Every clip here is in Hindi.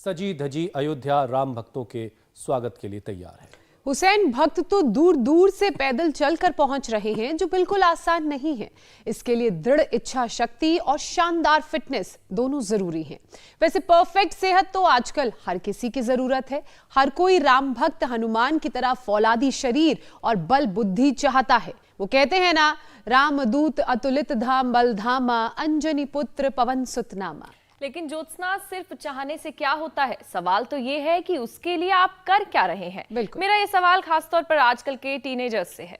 सजी धजी अयोध्या राम भक्तों के स्वागत के लिए तैयार है। हुसैन भक्त तो दूर दूर से पैदल चलकर पहुंच रहे हैं, जो बिल्कुल आसान नहीं है। इसके लिए दृढ़ इच्छा शक्ति और शानदार फिटनेस दोनों जरूरी हैं। वैसे परफेक्ट सेहत तो आजकल हर किसी की जरूरत है। हर कोई राम भक्त हनुमान की तरह फौलादी शरीर और बल बुद्धि चाहता है। वो कहते हैं ना, रामदूत अतुलित धाम बल धामा, अंजनी पुत्र पवन सुतनामा। लेकिन ज्योत्सना, सिर्फ चाहने से क्या होता है? सवाल तो ये है कि उसके लिए आप कर क्या रहे हैं। मेरा ये सवाल खासतौर पर आजकल के टीनेजर्स से है।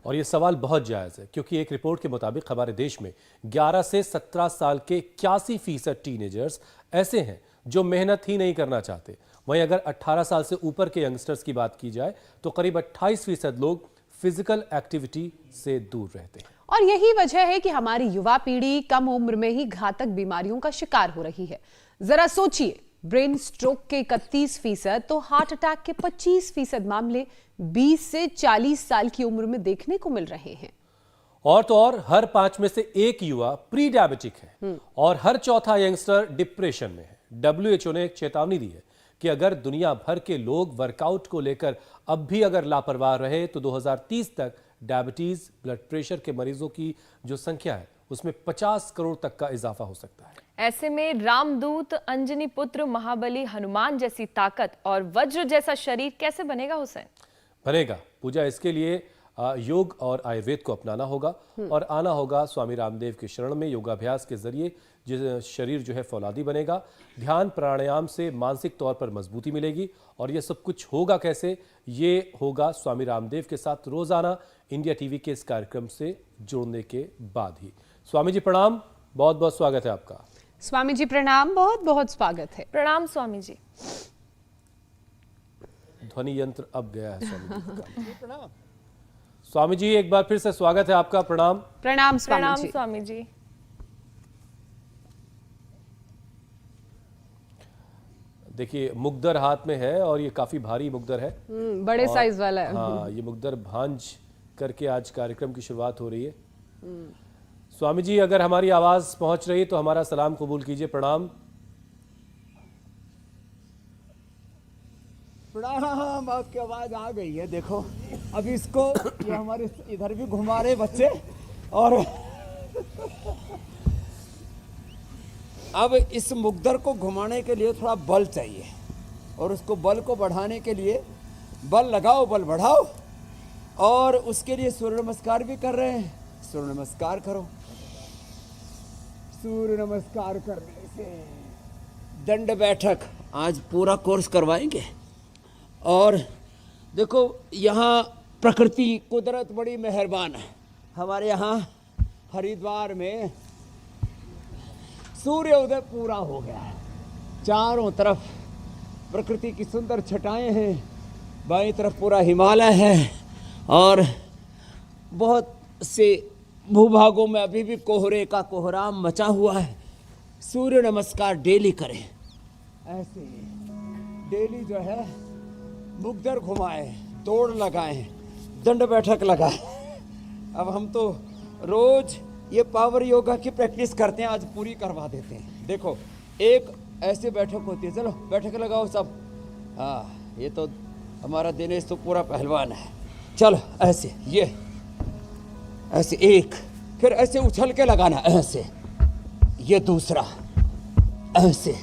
और ये सवाल बहुत जायज है, क्योंकि एक रिपोर्ट के मुताबिक हमारे देश में 11 से 17 साल के 81% टीनेजर्स ऐसे हैं जो मेहनत ही नहीं करना चाहते। वहीं अगर 18 साल से ऊपर के यंगस्टर्स की बात की जाए तो करीब 28% लोग फिजिकल एक्टिविटी से दूर रहते हैं। और यही वजह है कि हमारी युवा पीढ़ी कम उम्र में ही घातक बीमारियों का शिकार हो रही है। जरा सोचिए, ब्रेन स्ट्रोक के 31% तो हार्ट अटैक के 25% मामले 20 से 40 साल की उम्र में देखने को मिल रहे हैं। और तो और हर 5 में से एक युवा प्री डायबिटिक है और हर चौथा यंगस्टर डिप्रेशन में है। WHO ने एक चेतावनी दी है कि अगर दुनिया भर के लोग वर्कआउट को लेकर अब भी अगर लापरवाह रहे तो 2030 तक डायबिटीज, ब्लड प्रेशर के मरीजों की जो संख्या है उसमें 50 करोड़ तक का इजाफा हो सकता है। ऐसे में रामदूत, अंजनी पुत्र, महाबली हनुमान जैसी ताकत और वज्र जैसा शरीर कैसे बनेगा हुसैन? बनेगा पूजा। इसके लिए योग और आयुर्वेद को अपनाना होगा और आना होगा स्वामी रामदेव के शरण में। योगाभ्यास के जरिए शरीर जो है फौलादी बनेगा। ध्यान प्राणायाम से मानसिक तौर पर मजबूती मिलेगी। और ये सब कुछ होगा कैसे? ये होगा स्वामी रामदेव के साथ रोजाना इंडिया टीवी के इस कार्यक्रम से जुड़ने के बाद ही। स्वामी जी प्रणाम, बहुत बहुत स्वागत है आपका। स्वामी जी प्रणाम, बहुत बहुत स्वागत है। प्रणाम स्वामी जी। ध्वनि यंत्र अब गया है स्वामी जी का। प्रणाम स्वामी जी, एक बार फिर से स्वागत है आपका। प्रणाम। प्रणाम स्वामी जी। देखिए, मुकदर हाथ में है और ये काफी भारी मुकदर है, बड़े साइज वाला है। हाँ, ये मुकदर भांज करके आज कार्यक्रम की शुरुआत हो रही है। स्वामी जी, अगर हमारी आवाज पहुंच रही तो हमारा सलाम कबूल कीजिए। प्रणाम। प्रणाम, आपकी आवाज आ गई है। देखो अब इसको ये हमारे इधर भी घुमा रहे बच्चे, और अब इस मुकदर को घुमाने के लिए थोड़ा बल चाहिए, और उसको बल को बढ़ाने के लिए बल लगाओ, बल बढ़ाओ। और उसके लिए सूर्य नमस्कार भी कर रहे हैं। सूर्य नमस्कार करो। सूर्य नमस्कार करने से दंड बैठक आज पूरा कोर्स करवाएंगे। और देखो, यहाँ प्रकृति, कुदरत बड़ी मेहरबान है। हमारे यहाँ हरिद्वार में सूर्य उदय पूरा हो गया है। चारों तरफ प्रकृति की सुंदर छटाएं हैं। बाईं तरफ पूरा हिमालय है, और बहुत से भूभागों में अभी भी कोहरे का कोहराम मचा हुआ है। सूर्य नमस्कार डेली करें। ऐसे डेली जो है मुकदर घुमाएं, दौड़ लगाएं, दंड बैठक लगाएं। अब हम तो रोज ये पावर योगा की प्रैक्टिस करते हैं, आज पूरी करवा देते हैं। देखो, एक ऐसे बैठक होती है। चलो बैठक लगाओ सब। हाँ, ये तो हमारा दिनेश तो पूरा पहलवान है। चलो ऐसे, ये ऐसे एक, फिर ऐसे उछल के लगाना, ऐसे, ये दूसरा, ऐसे,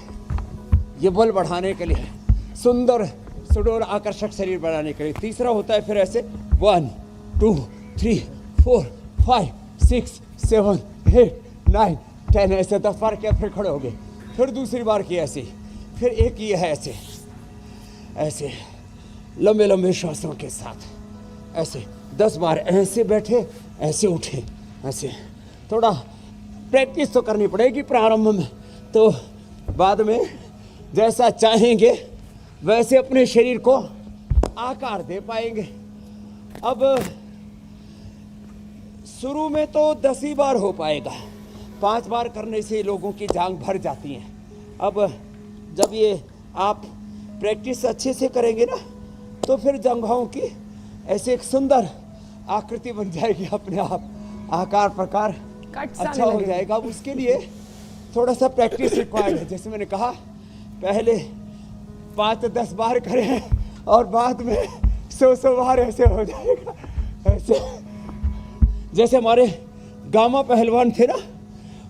ये बल बढ़ाने के लिए, सुंदर सुडोल आकर्षक शरीर बनाने के लिए। तीसरा होता है फिर ऐसे 1 2 3 4 5 6 7 8 9 10, ऐसे 10 बार किया, फिर खड़े हो गए। फिर दूसरी बार किया ऐसे, फिर एक ये है ऐसे, ऐसे लंबे लंबे श्वासों के साथ ऐसे 10 बार ऐसे बैठे, ऐसे उठे, ऐसे। थोड़ा प्रैक्टिस तो करनी पड़ेगी प्रारंभ में, तो बाद में जैसा चाहेंगे वैसे अपने शरीर को आकार दे पाएंगे। अब शुरू में तो 10 ही बार हो पाएगा। 5 बार करने से लोगों की जांघ भर जाती है। अब जब ये आप प्रैक्टिस अच्छे से करेंगे ना, तो फिर जंघों की ऐसे एक सुंदर आकृति बन जाएगी अपने आप, आकार प्रकार अच्छा हो जाएगा। अब उसके लिए थोड़ा सा प्रैक्टिस रिक्वायर्ड है। जैसे मैंने कहा, पहले 5-10 बार करें और बाद में 100 बार ऐसे हो जाएगा। ऐसे जैसे हमारे गामा पहलवान थे ना,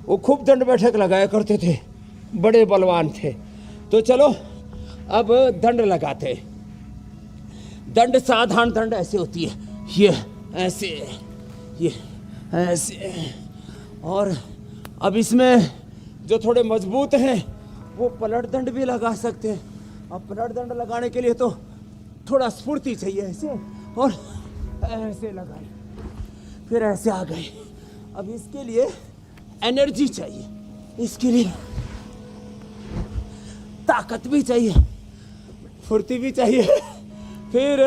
वो खूब दंड बैठक लगाया करते थे, बड़े बलवान थे। तो चलो अब दंड लगाते। दंड साधारण दंड ऐसे होती है, ये ऐसे, ये ऐसे। और अब इसमें जो थोड़े मजबूत हैं वो पलट दंड भी लगा सकते हैं। अब पलट दंड लगाने के लिए तो थोड़ा स्फूर्ति चाहिए, ऐसे और ऐसे लगाए, फिर ऐसे आ गए। अब इसके लिए एनर्जी चाहिए, इसके लिए ताकत भी चाहिए, फुर्ती भी चाहिए। फिर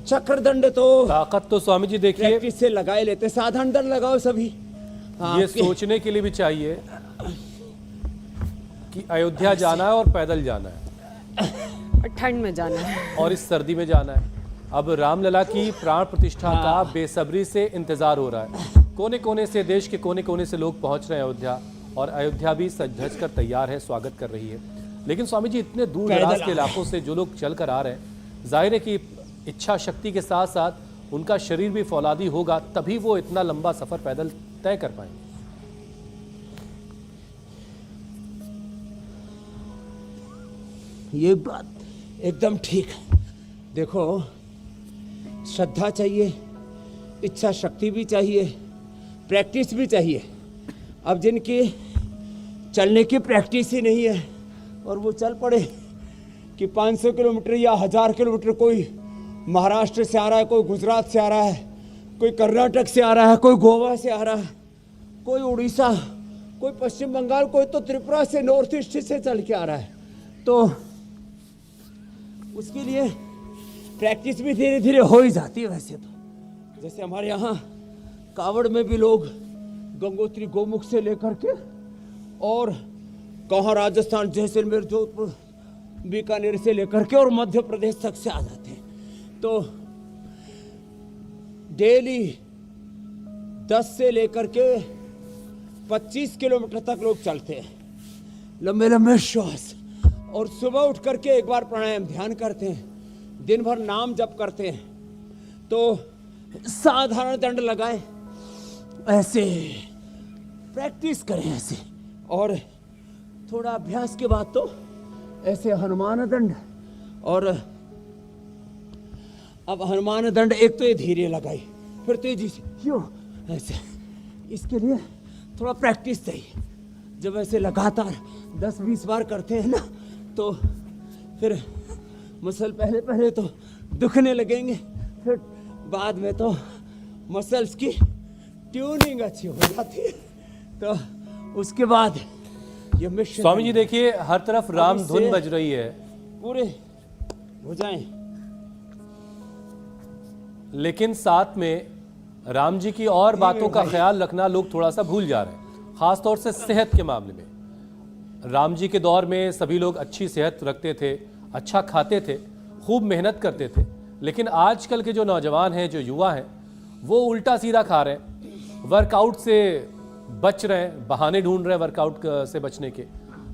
चक्र दंड तो ताकत तो स्वामी जी देखिए प्रैक्टिस से लगाए लेते, साधारण दंड लगाओ सभी। ये सोचने के लिए भी चाहिए कि अयोध्या जाना है और पैदल जाना है और ठंड में जाना है और इस सर्दी में जाना है। अब रामलला की प्राण प्रतिष्ठा का बेसब्री से इंतजार हो रहा है। कोने कोने से, देश के कोने कोने से लोग पहुंच रहे हैं अयोध्या, और अयोध्या भी सज धज कर तैयार है, स्वागत कर रही है। लेकिन स्वामी जी इतने दूर दराज के इलाकों से जो लोग चल कर आ रहे हैं, जाहिर है कि इच्छा शक्ति के साथ साथ उनका शरीर भी फौलादी होगा, तभी वो इतना लंबा सफर पैदल तय कर पाएंगे। ये बात एकदम ठीक है। देखो, श्रद्धा चाहिए, इच्छा शक्ति भी चाहिए, प्रैक्टिस भी चाहिए। अब जिनकी चलने की प्रैक्टिस ही नहीं है और वो चल पड़े कि 500 किलोमीटर या 1000 किलोमीटर, कोई महाराष्ट्र से आ रहा है, कोई गुजरात से आ रहा है, कोई कर्नाटक से आ रहा है, कोई गोवा से आ रहा है, कोई उड़ीसा, कोई पश्चिम बंगाल, कोई तो त्रिपुरा से, नॉर्थ ईस्ट से चल के आ रहा है। तो उसके लिए प्रैक्टिस भी धीरे धीरे हो ही जाती है। वैसे तो जैसे हमारे यहाँ कावड़ में भी लोग गंगोत्री गोमुख से लेकर के और कहाँ राजस्थान, जैसलमेर, जोधपुर, बीकानेर से लेकर के और मध्य प्रदेश तक से आ जाते हैं। तो डेली 10 से लेकर के 25 किलोमीटर तक लोग चलते हैं, लंबे लंबे श्वास, और सुबह उठ करके एक बार प्राणायाम ध्यान करते हैं, दिन भर नाम जप करते हैं। तो साधारण दंड लगाएं, ऐसे प्रैक्टिस करें ऐसे, और थोड़ा अभ्यास के बाद तो ऐसे हनुमान दंड। और अब हनुमान दंड एक तो ये धीरे लगाई, फिर तेजी से यो ऐसे, इसके लिए थोड़ा प्रैक्टिस चाहिए। जब ऐसे लगातार 10-20 बार करते हैं ना, तो फिर मसल पहले पहले तो दुखने लगेंगे, फिर बाद में तो मसल्स की ट्यूनिंग अच्छी हो जाती है। तो उसके बाद ये मिशन। स्वामी जी देखिए हर तरफ राम धुन बज रही है, पूरे हो जाएं, लेकिन साथ में राम जी की और बातों का ख्याल रखना लोग थोड़ा सा भूल जा रहे हैं, खासतौर से सेहत के मामले में। राम जी के दौर में सभी लोग अच्छी सेहत रखते थे, अच्छा खाते थे, खूब मेहनत करते थे। लेकिन आजकल के जो नौजवान हैं, जो युवा हैं, वो उल्टा सीधा खा रहे हैं, वर्कआउट से बच रहे हैं, बहाने ढूंढ रहे हैं वर्कआउट से बचने के।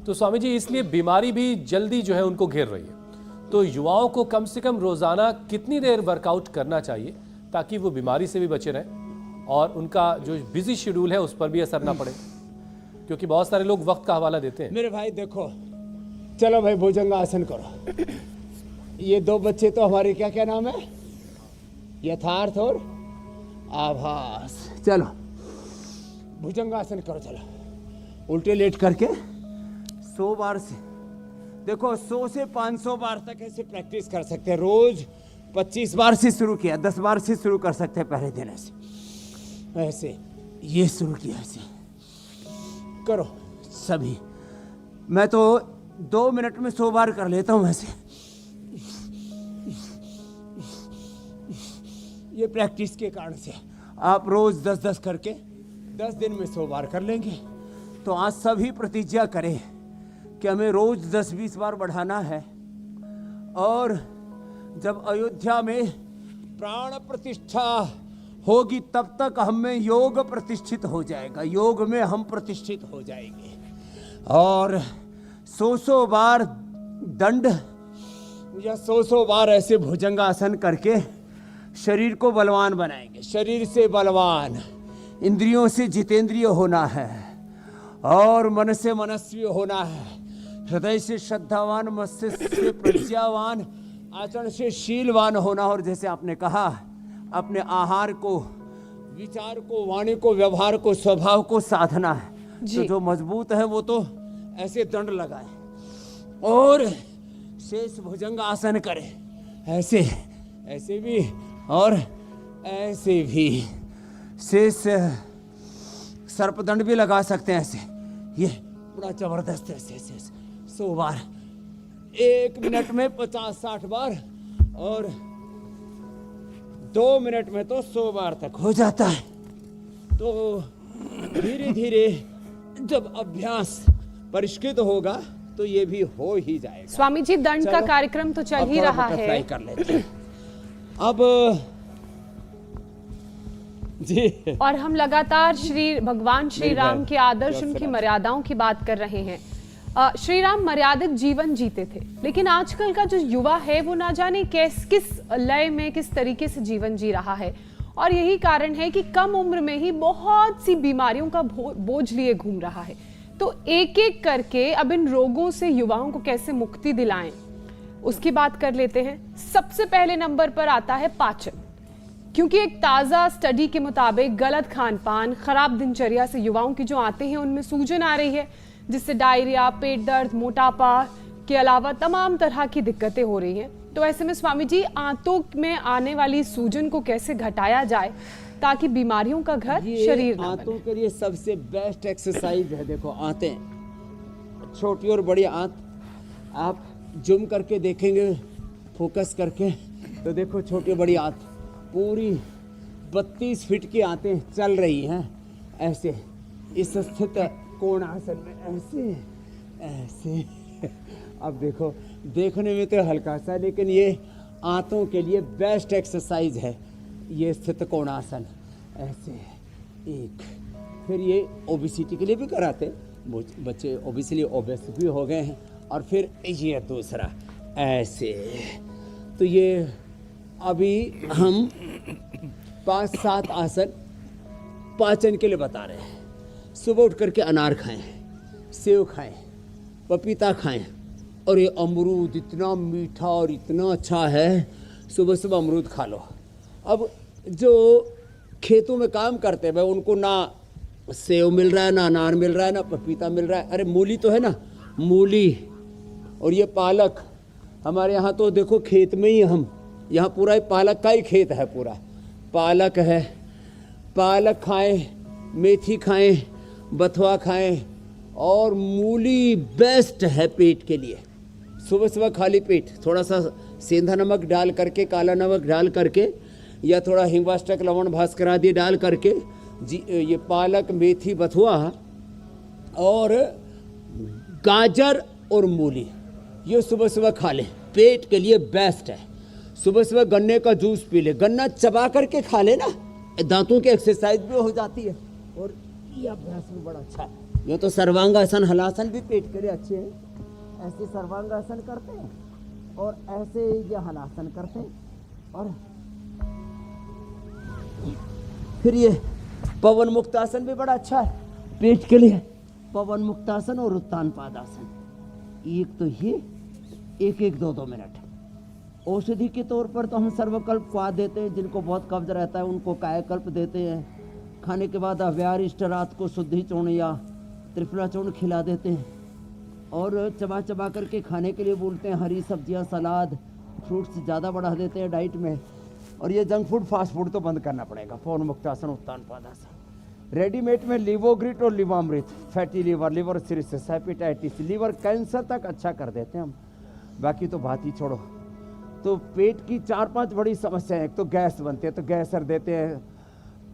तो स्वामी जी इसलिए बीमारी भी जल्दी जो है उनको घेर रही है। तो युवाओं को कम से कम रोज़ाना कितनी देर वर्कआउट करना चाहिए ताकि वो बीमारी से भी बचे रहें और उनका जो बिजी शेड्यूल है उस पर भी असर ना पड़े, क्योंकि बहुत सारे लोग वक्त का हवाला देते हैं। मेरे भाई देखो, चलो भाई भुजंगासन करो। ये 2 बच्चे तो हमारे क्या क्या नाम है, यथार्थ और आभास। चलो भुजंगासन करो, चलो उल्टे लेट करके 100 बार से, देखो 100 से 500 बार तक ऐसे प्रैक्टिस कर सकते हैं। रोज 25 बार से शुरू किया, 10 बार से शुरू कर सकते हैं पहले दिन। ऐसे ये शुरू किया, ऐसे करो सभी। मैं तो 2 मिनट में 100 बार कर लेता हूं ऐसे। ये प्रैक्टिस के कारण से आप रोज 10-10 करके 10 दिन में 100 बार कर लेंगे। तो आज सभी प्रतिज्ञा करें कि हमें रोज 10-20 बार बढ़ाना है। और जब अयोध्या में प्राण प्रतिष्ठा होगी तब तक हमें योग प्रतिष्ठित हो जाएगा, योग में हम प्रतिष्ठित हो जाएंगे। और 100 बार दंड या 100 बार ऐसे भुजंगासन करके शरीर को बलवान बनाएंगे। शरीर से बलवान, इंद्रियों से जितेंद्रिय होना है और मन से मनस्वी होना है, हृदय से श्रद्धावान, मस्तिष्क से प्रज्ञावान, आचरण से शीलवान होना। और जैसे आपने कहा, अपने आहार को, विचार को, वाणी को, व्यवहार को, स्वभाव को साधना है। तो जो मजबूत है वो तो ऐसे दंड लगाए और शेष भुजंग आसन करे, ऐसे ऐसे भी और ऐसे भी। शेष सर्पदंड भी लगा सकते हैं ऐसे, ये बड़ा जबरदस्त है। ऐसे 100 बार, 1 मिनट में 50-60 बार और 2 मिनट में तो 100 बार तक हो जाता है। तो धीरे धीरे जब अभ्यास परिष्कृत होगा तो ये भी हो ही जाएगा। स्वामी जी, दंड का कार्यक्रम तो चल ही रहा है। कर लेते हैं अब जी। और हम लगातार भगवान श्री राम के आदर्श, उनकी मर्यादाओं की बात कर रहे हैं। श्री राम मर्यादित जीवन जीते थे, लेकिन आजकल का जो युवा है वो ना जाने किस लय में, किस तरीके से जीवन जी रहा है। और यही कारण है कि कम उम्र में ही बहुत सी बीमारियों का बोझ लिए घूम रहा है। तो एक एक करके अब इन रोगों से युवाओं को कैसे मुक्ति दिलाएं, उसकी बात कर लेते हैं। सबसे पहले नंबर पर आता है पाचन, क्योंकि एक ताज़ा स्टडी के मुताबिक गलत खान पान, खराब दिनचर्या से युवाओं की जो आते हैं उनमें सूजन आ रही है, जिससे डायरिया, पेट दर्द, मोटापा के अलावा तमाम तरह की दिक्कतें हो रही हैं। तो ऐसे में स्वामी जी, आंतों में आने वाली सूजन को कैसे घटाया जाए ताकि बीमारियों का घर शरीर ना बने? आंतों के लिए सबसे बेस्ट एक्सरसाइज है, देखो आंतें, छोटी और बड़ी आंत आप जूम करके देखेंगे, फोकस करके, तो देखो छोटी बड़ी आंत पूरी 32 फीट की आंतें चल रही हैं ऐसे, इस स्थित कोणासन में, ऐसे ऐसे। अब देखो, देखने में तो हल्का सा, लेकिन ये आंतों के लिए बेस्ट एक्सरसाइज है, ये स्थित कोणासन ऐसे एक। फिर ये ओबेसिटी के लिए भी कराते, बच्चे ओबेसिली ओबेस भी हो गए हैं। और फिर ये दूसरा ऐसे। तो ये अभी हम 5-7 आसन पाचन के लिए बता रहे हैं। सुबह उठ करके अनार खाएं, सेव खाएं, पपीता खाएं, और ये अमरूद इतना मीठा और इतना अच्छा है, सुबह सुबह अमरूद खा लो। अब जो खेतों में काम करते हैं उनको ना सेव मिल रहा है, ना अनार मिल रहा है, ना पपीता मिल रहा है। अरे मूली तो है ना, मूली और ये पालक, हमारे यहाँ तो देखो खेत में ही, हम यहाँ पूरा पालक का ही खेत है, पूरा पालक है। पालक खाएं, मेथी खाएं, बथुआ खाएं, और मूली बेस्ट है पेट के लिए। सुबह सुबह खाली पेट थोड़ा सा सेंधा नमक डाल करके, काला नमक डाल करके, या थोड़ा हिंगवाष्टक, लवण, भास्कर आदि डाल करके ये पालक, मेथी, बथुआ और गाजर और मूली, ये सुबह सुबह खा लें, पेट के लिए बेस्ट है। सुबह सुबह गन्ने का जूस पी ले, गन्ना चबा करके खा ले ना, दांतों की एक्सरसाइज भी हो जाती है और ये अभ्यास भी बड़ा अच्छा है। ये तो सर्वांगासन, हलासन भी पेट के लिए अच्छे हैं। ऐसे सर्वांगासन करते हैं और ऐसे ये हलासन करते हैं, और फिर ये पवन मुक्तासन भी बड़ा अच्छा है पेट के लिए। पवन मुक्तासन और उत्तान पादासन, एक तो ये 1-1, 2-2 मिनट। औषधि के तौर पर तो हम सर्वकल्प स्वाद देते हैं, जिनको बहुत कब्ज रहता है उनको कायाकल्प देते हैं। खाने के बाद अव्यार इष्टरात को शुद्धि चूर्ण या त्रिफला चूर्ण खिला देते हैं, और चबा चबा करके खाने के लिए बोलते हैं। हरी सब्जियां, सलाद, फ्रूट्स ज़्यादा बढ़ा देते हैं डाइट में। और ये जंक फूड, फास्ट फूड तो बंद करना पड़ेगा। पवन मुक्तासन, उत्तान पादासन। रेडीमेड में लिवोग्रिट और Livamrit, fatty liver, liver cirrhosis, hepatitis, liver cancer तक अच्छा कर देते हैं हम। बाकी तो बात ही छोड़ो। तो पेट की 4-5 बड़ी समस्याएं, एक तो गैस बनती है, तो गैसर देते हैं।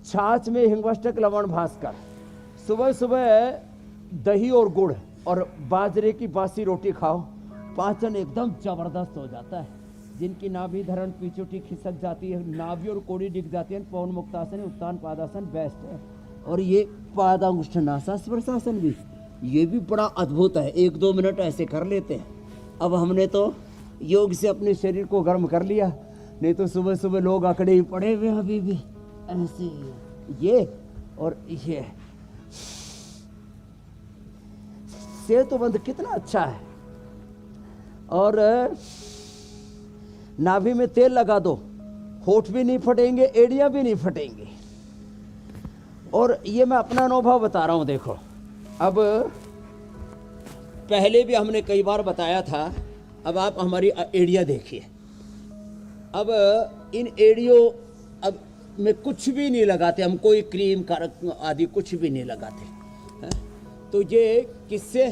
छाछ में हिंगवाष्टक, लवण, भास्कर। सुबह सुबह दही और गुड़ और बाजरे की बासी रोटी खाओ, पाचन एकदम जबरदस्त हो जाता है। जिनकी नाभि धरण, पीछूटी खिसक जाती है, नाभि और कोड़ी दिख जाती है, पवन मुक्तासन, उत्तान पादासन बेस्ट है। और ये पादांगुष्ठ नासा स्पर्शासन भी, ये भी बड़ा अद्भुत है। 1-2 मिनट ऐसे कर लेते हैं, अब हमने तो योग से अपने शरीर को गर्म कर लिया, नहीं तो सुबह सुबह लोग अकड़े ही पड़े हुए अभी भी ऐसे, ये और ये। सेतुबंध कितना अच्छा है। और नाभि में तेल लगा दो, होठ भी नहीं फटेंगे, एड़ियां भी नहीं फटेंगी। और ये मैं अपना अनुभव बता रहा हूं। देखो, अब पहले भी हमने कई बार बताया था, अब आप हमारी एड़ियां देखिए। अब इन एड़ियों अब में कुछ भी नहीं लगाते हम, कोई क्रीम कारक आदि कुछ भी नहीं लगाते हैं? तो ये किससे,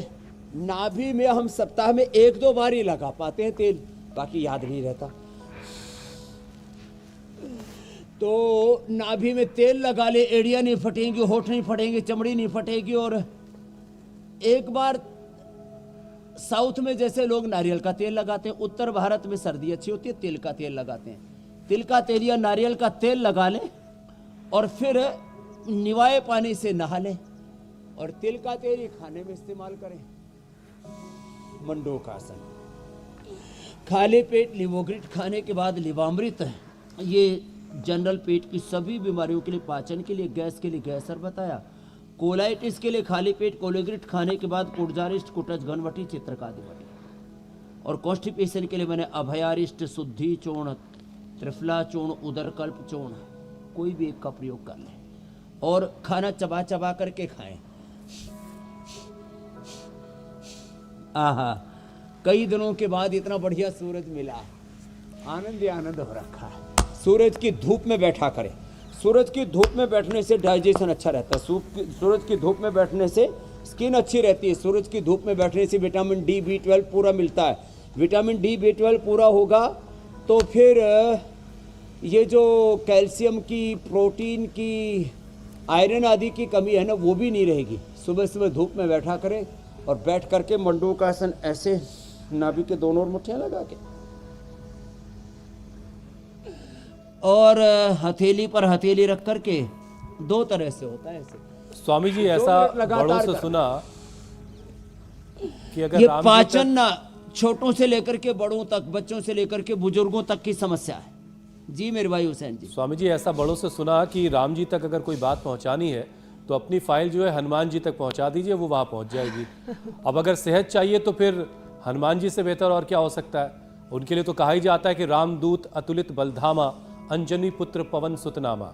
नाभि में हम सप्ताह में 1-2 बार ही लगा पाते हैं तेल, बाकी याद नहीं रहता। तो नाभि में तेल लगा ले, एड़ियां नहीं फटेंगी, होठ नहीं फटेंगे, चमड़ी नहीं फटेगी। और एक बार साउथ में जैसे लोग नारियल का तेल लगाते हैं, उत्तर भारत में सर्दी अच्छी होती है, तिल का तेल लगाते हैं। तिल का तेल या नारियल का तेल लगा लें और फिर निवाए पानी से नहा लें और तिल का तेल ही खाने में इस्तेमाल करें। मंडूकासन, खाली पेट लिवोग्रिट खाने के बाद लिवामृत, ये जनरल पेट की सभी बीमारियों के लिए, पाचन के लिए, गैस के लिए गैसर बताया। कोलाइटिस के लिए खाली पेट कोलेग्रिट खाने के बाद कुटजारिष्ट, कुटज, घनवटी, चित्रकादिवटी। और कॉन्स्टिपेशन के लिए मैंने अभयारिष्ट, शुद्धि चूर्ण, त्रिफला चूर्ण, उदरकल्प चूर्ण, कोई भी एक का प्रयोग कर लें और खाना चबा चबा करके खाएं। आहा, कई दिनों के बाद इतना बढ़िया सूरज मिला, आनंद ही आनंद हो रखा है। सूरज की धूप में बैठा करें। सूरज की धूप में बैठने से डाइजेशन अच्छा रहता है। सूरज की धूप में बैठने से स्किन अच्छी रहती है। सूरज की धूप में बैठने से विटामिन डी, B12 पूरा मिलता है। विटामिन डी, B12 पूरा होगा तो फिर ये जो कैल्शियम की, प्रोटीन की, आयरन आदि की कमी है ना, वो भी नहीं रहेगी। सुबह सुबह धूप में बैठा करें और बैठ करके मंडूकासन ऐसे नाभि के दोनों ओर मुट्ठियां लगा के और हथेली पर हथेली रख करके, 2 तरह से होता है ऐसे। स्वामी जी, ऐसा बड़ों से सुना कि अगर ये राम पाचन ना छोटों से लेकर के बड़ों तक, बच्चों से लेकर के बुजुर्गों तक की समस्या है। जी मेरे भाई हुसैन जी। स्वामी जी, ऐसा बड़ों से सुना कि राम जी तक अगर कोई बात पहुंचानी है तो अपनी फाइल जो है हनुमान जी तक पहुंचा दीजिए, वो वहां पहुंच जाएगी। अब अगर सेहत चाहिए तो फिर हनुमान जी से बेहतर और क्या हो सकता है। उनके लिए तो कहा ही जाता है कि रामदूत अतुलित बलधामा, अंजनी पुत्र पवन सुतनामा।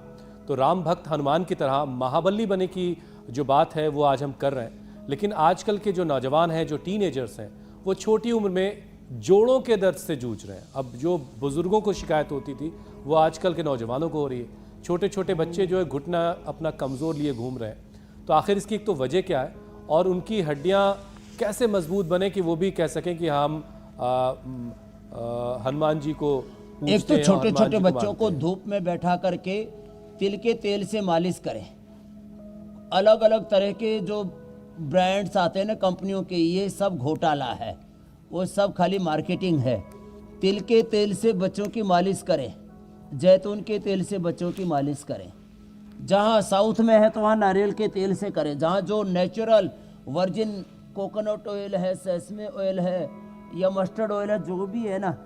तो राम भक्त हनुमान की तरह महाबली बने की जो बात है वो आज हम कर रहे हैं। लेकिन आजकल के जो नौजवान हैं, जो टीनेजर्स हैं, वो छोटी उम्र में जोड़ों के दर्द से जूझ रहे हैं। अब जो बुजुर्गों को शिकायत होती थी वो आजकल के नौजवानों को हो रही है। छोटे छोटे बच्चे जो है घुटना अपना कमज़ोर लिए घूम रहे हैं। तो आखिर इसकी एक तो वजह क्या है और उनकी हड्डियां कैसे मजबूत बने कि वो भी कह सकें कि हम हनुमान जी को एक तो छोटे छोटे बच्चों को धूप में बैठा करके तिल के तेल से मालिश करें। अलग अलग तरह के जो ब्रांड्स आते हैं ना कंपनियों के, ये सब घोटाला है, वो सब खाली मार्केटिंग है। तिल के तेल से बच्चों की मालिश करें, जैतून के तेल से बच्चों की मालिश करें। जहाँ साउथ में है तो वहाँ नारियल के तेल से करें। जहाँ जो नेचुरल वर्जिन कोकोनट ऑयल है, सेसमे ऑयल है या मस्टर्ड ऑयल है, जो भी है ना।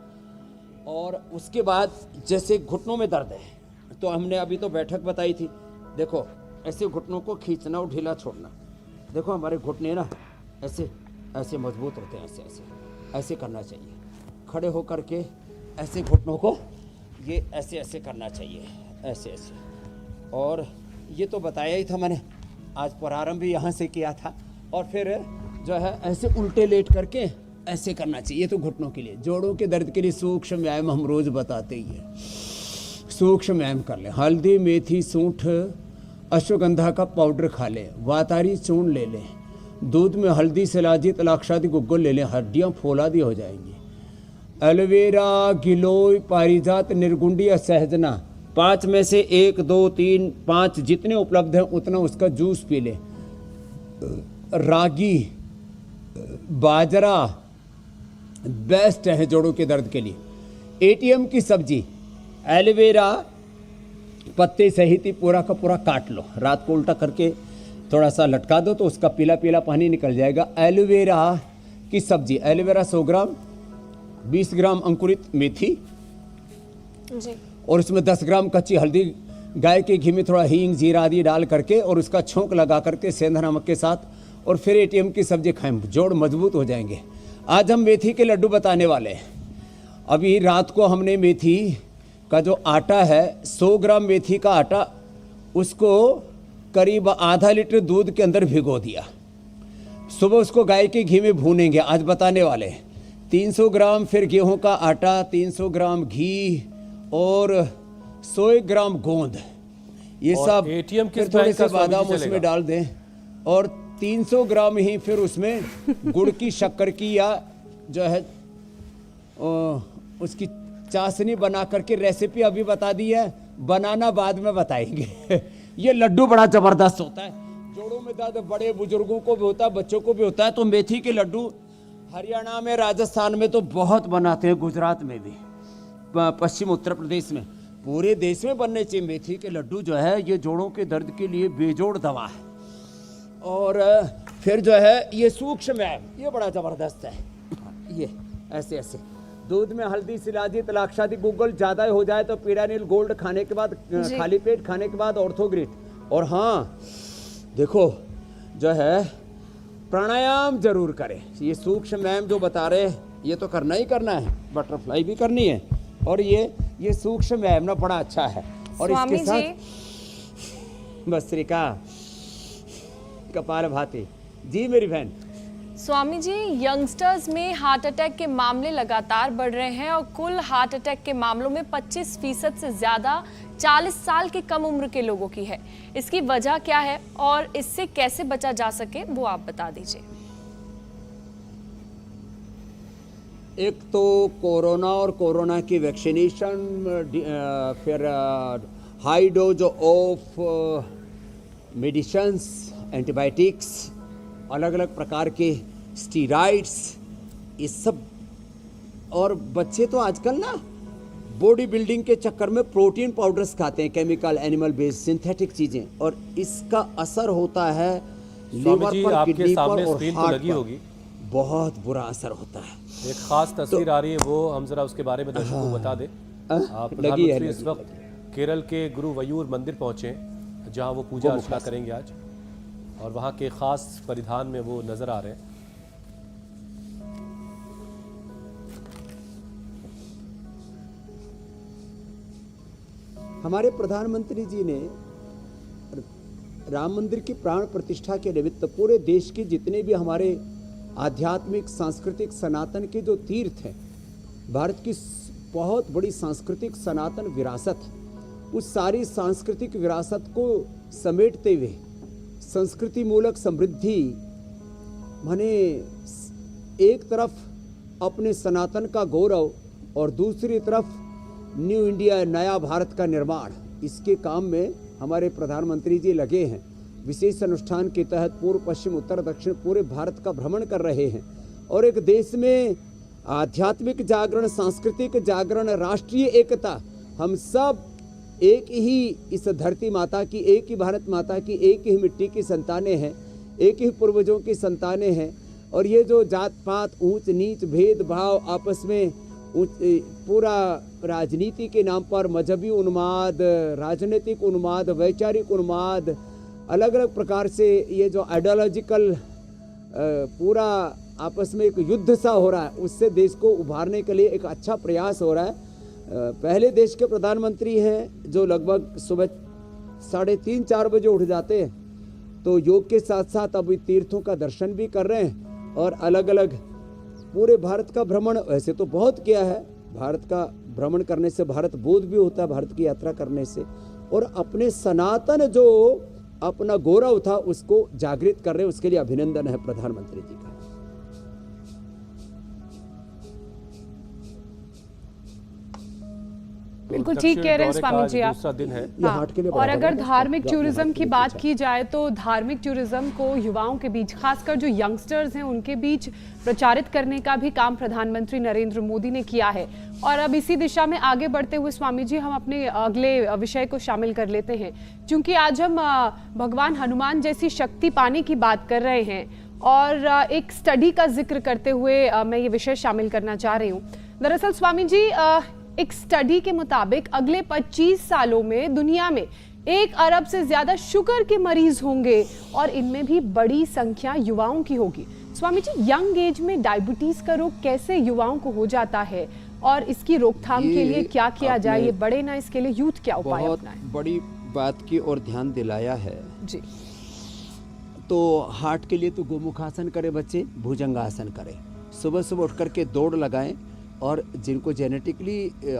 और उसके बाद जैसे घुटनों में दर्द है तो हमने अभी तो बैठक बताई थी। देखो ऐसे घुटनों को खींचना और ढीला छोड़ना। देखो हमारे घुटने ना ऐसे ऐसे मजबूत होते हैं, ऐसे ऐसे ऐसे करना चाहिए। खड़े होकर के ऐसे घुटनों को ये ऐसे ऐसे करना चाहिए, ऐसे ऐसे। और ये तो बताया ही था मैंने, आज प्रारंभ भी यहाँ से किया था। और फिर जो है ऐसे उल्टे लेट करके ऐसे करना चाहिए। तो घुटनों के लिए, जोड़ों के दर्द के लिए सूक्ष्म व्यायाम हम रोज बताते ही हैं। सूक्ष्म व्यायाम कर लें। हल्दी, मेथी, सूंठ, अश्वगंधा का पाउडर खा लें। वातारी चूर्ण ले लें। दूध में हल्दी, शिलाजीत, लाक्षादी गुग्गुल ले लें। हड्डियाँ फौलादी हो जाएंगी। एलोवेरा, गिलोय, पारिजात, निर्गुंडी या सहजना, 5 में से 1, 2, 3, 5 जितने उपलब्ध हैं उतना उसका जूस पी लें। रागी, बाजरा बेस्ट है जोड़ों के दर्द के लिए। एटीएम की सब्जी, एलोवेरा पत्ते सहित ही पूरा का पूरा काट लो। रात को उल्टा करके थोड़ा सा लटका दो तो उसका पीला पीला पानी निकल जाएगा। एलोवेरा की सब्जी, एलोवेरा 100 ग्राम, 20 ग्राम अंकुरित मेथी जी। और इसमें 10 ग्राम कच्ची हल्दी, गाय के घी में थोड़ा हींग जीरा आदि डाल करके और उसका छोंक लगा करके सेंधा नमक के साथ, और फिर एटीएम की सब्जी खाएं, जोड़ मजबूत हो जाएंगे। आज हम मेथी के लड्डू बताने वाले हैं। अभी रात को हमने मेथी का जो आटा है, 100 ग्राम मेथी का आटा, उसको करीब आधा लीटर दूध के अंदर भिगो दिया। सुबह उसको गाय के घी में भूनेंगे, आज बताने वाले हैं। 300 ग्राम फिर गेहूं का आटा, 300 ग्राम घी और 100 ग्राम गोंद, ये और सब ATM किस फिर थोड़े बैंक का से बादाम स्वामी जी उसमें चलेगा? डाल दें, और 300 ग्राम ही फिर उसमें गुड़ की, शक्कर की या जो है उसकी चाशनी बना करके, रेसिपी अभी बता दी है, बनाना बाद में बताएंगे। ये लड्डू बड़ा जबरदस्त होता है, जोड़ों में दर्द बड़े बुजुर्गों को भी होता है, बच्चों को भी होता है। तो मेथी के लड्डू हरियाणा में, राजस्थान में तो बहुत बनाते हैं, गुजरात में भी, पश्चिम उत्तर प्रदेश में, पूरे देश में बनने चाहिए। मेथी के लड्डू जो है ये जोड़ों के दर्द के लिए बेजोड़ दवा है। और फिर जो है ये सूक्ष्म है, ये बड़ा जबरदस्त है। ये ऐसे ऐसे दूध में हल्दी, शिलाजीत, तलाक्षादी, गूगल ज्यादा हो जाए तो पीड़ानिल गोल्ड खाने के बाद, खाली पेट खाने के बाद ऑर्थोग्रिट। और हाँ देखो जो है प्राणायाम जरूर करें। ये सूक्ष्म व्यायाम जो बता रहे हैं ये तो करना ही करना है, बटरफ्लाई भी करनी है, और ये सूक्ष्म व्यायाम ना बड़ा अच्छा है। और स्वामी इसके साथ भस्त्रिका, कपाल भाती। जी मेरी बहन। स्वामी जी, यंगस्टर्स में हार्ट अटैक के मामले लगातार बढ़ रहे हैं और कुल हार्ट अटैक के मामलों में 25% से ज्यादा 40 साल के कम उम्र के लोगों की है। इसकी वजह क्या है और इससे कैसे बचा जा सके, वो आप बता दीजिए। एक तो कोरोना और कोरोना की वैक्सीनेशन, फिर high dose of medicines, antibiotics, अलग अलग प्रकार के स्टीरॉइड्स, ये सब। और बच्चे तो आजकल ना बॉडी बिल्डिंग के चक्कर में प्रोटीन पाउडर्स खाते हैं, केमिकल, एनिमल बेस्ड, सिंथेटिक चीजें, और इसका असर होता है लिवर पर, किडनी पर और हार्ट पर। बहुत बुरा असर होता है। एक खास तस्वीर आ रही है, वो हम जरा उसके बारे में दर्शकों को बता दें। प्रधानमंत्री इस वक्त केरल के गुरुवयूर मंदिर पहुंचे, जहां वो पूजा अर्चना करेंगे आज, और वहां के खास परिधान में वो नजर आ रहे हैं। हमारे प्रधानमंत्री जी ने राम मंदिर की प्राण प्रतिष्ठा के निमित्त पूरे देश के जितने भी हमारे आध्यात्मिक, सांस्कृतिक, सनातन के जो तीर्थ हैं, भारत की बहुत बड़ी सांस्कृतिक सनातन विरासत, उस सारी सांस्कृतिक विरासत को समेटते हुए संस्कृति मूलक समृद्धि, माने एक तरफ अपने सनातन का गौरव और दूसरी तरफ न्यू इंडिया, नया भारत का निर्माण, इसके काम में हमारे प्रधानमंत्री जी लगे हैं। विशेष अनुष्ठान के तहत पूर्व, पश्चिम, उत्तर, दक्षिण पूरे भारत का भ्रमण कर रहे हैं, और एक देश में आध्यात्मिक जागरण, सांस्कृतिक जागरण, राष्ट्रीय एकता, हम सब एक ही इस धरती माता की, एक ही भारत माता की, एक ही मिट्टी की संतानें हैं, एक ही पूर्वजों की संतानें हैं। और ये जो जात पात, ऊंच नीच, भेदभाव, आपस में पूरा राजनीति के नाम पर मजहबी उन्माद, राजनीतिक उन्माद, वैचारिक उन्माद, अलग अलग प्रकार से ये जो आइडियोलॉजिकल पूरा आपस में एक युद्ध सा हो रहा है, उससे देश को उभारने के लिए एक अच्छा प्रयास हो रहा है। पहले देश के प्रधानमंत्री हैं जो लगभग सुबह 3:30-4 बजे उठ जाते हैं, तो योग के साथ साथ अभी तीर्थों का दर्शन भी कर रहे हैं, और अलग अलग पूरे भारत का भ्रमण वैसे तो बहुत किया है। भारत का भ्रमण करने से भारत बोध भी होता है, भारत की यात्रा करने से, और अपने सनातन जो अपना गौरव था उसको जागृत कर रहे हैं, उसके लिए अभिनंदन है प्रधानमंत्री जी का। बिल्कुल ठीक कह रहे हैं स्वामी जी आप। दूसरा दिन है। हाँ। और अगर धार्मिक टूरिज्म की बात की जाए तो धार्मिक टूरिज्म को युवाओं के बीच, खासकर जो यंगस्टर्स हैं उनके बीच प्रचारित करने का भी काम प्रधानमंत्री नरेंद्र मोदी ने किया है। और अब इसी दिशा में आगे बढ़ते हुए स्वामी जी हम अपने अगले विषय को शामिल कर लेते हैं, क्योंकि आज हम भगवान हनुमान जैसी शक्ति पाने की बात कर रहे हैं, और एक स्टडी का जिक्र करते हुए मैं ये विषय शामिल करना चाह रही हूँ। दरअसल स्वामी जी, एक स्टडी के मुताबिक अगले 25 सालों में दुनिया में 1 अरब से ज्यादा शुगर के मरीज होंगे और इनमें भी बड़ी संख्या युवाओं की होगी। स्वामी जी, यंग एज में डायबिटीज का रोग कैसे युवाओं को हो जाता है और इसकी रोकथाम के लिए क्या किया जाए? ये बड़े ना, इसके लिए यूथ क्या उपाय अपनाएं? बहुत बड़ी बात की ओर ध्यान दिलाया है जी। तो हार्ट के लिए तो गोमुखासन करे बच्चे, भुजंगासन करें, सुबह सुबह उठ करके दौड़ लगाएं। और जिनको जेनेटिकली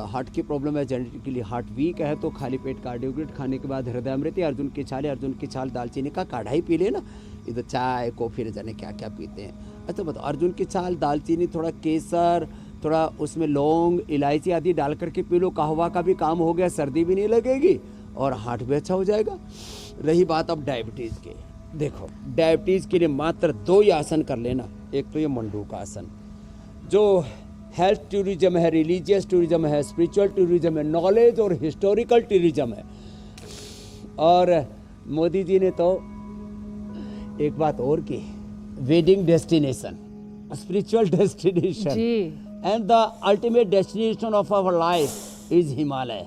हार्ट की प्रॉब्लम है, जेनेटिकली हार्ट वीक है, तो खाली पेट कार्डियोग्रिड खाने के बाद हृदयामृत या अर्जुन की छाल दालचीनी का काढ़ा ही पी ले ना। इधर चाय कॉफी न जाने क्या क्या पीते हैं। अच्छा बताओ, अर्जुन की छाल, दालचीनी, थोड़ा केसर, थोड़ा उसमें लौंग, इलायची आदि डाल करके पी लो, कहवा का भी काम हो गया, सर्दी भी नहीं लगेगी और हार्ट भी अच्छा हो जाएगा। रही बात अब डायबिटीज़ की, देखो डायबिटीज़ के लिए मात्र 2 ही आसन कर लेना। एक तो ये मंडूक आसन, जो हेल्थ टूरिज्म है, रिलीजियस टूरिज्म है, स्पिरिचुअल टूरिज्म है, नॉलेज और हिस्टोरिकल टूरिज्म है। और मोदी जी ने तो एक बात और की, wedding destination, spiritual destination, and the ultimate destination of our life is Himalaya.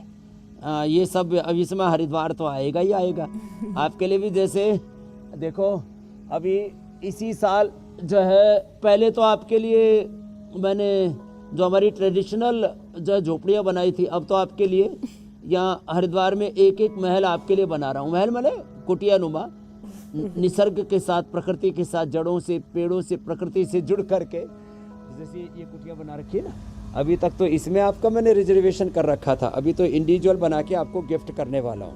ये सब अब इसमें हरिद्वार तो आएगा ही आएगा आपके लिए भी। जैसे देखो अभी इसी साल जो है, पहले तो आपके लिए मैंने जो हमारी ट्रेडिशनल जो झोपड़ियाँ बनाई थी, अब तो आपके लिए यहाँ हरिद्वार में एक एक महल आपके लिए बना रहा हूँ। महल मैंने कुटिया नुमा, निसर्ग के साथ, प्रकृति के साथ, जड़ों से, पेड़ों से, प्रकृति से जुड़ करके, जैसे ये कुटिया बना रखी है ना, अभी तक तो इसमें आपका मैंने रिजर्वेशन कर रखा था, अभी तो इंडिविजुअल बना के आपको गिफ्ट करने वाला हूँ।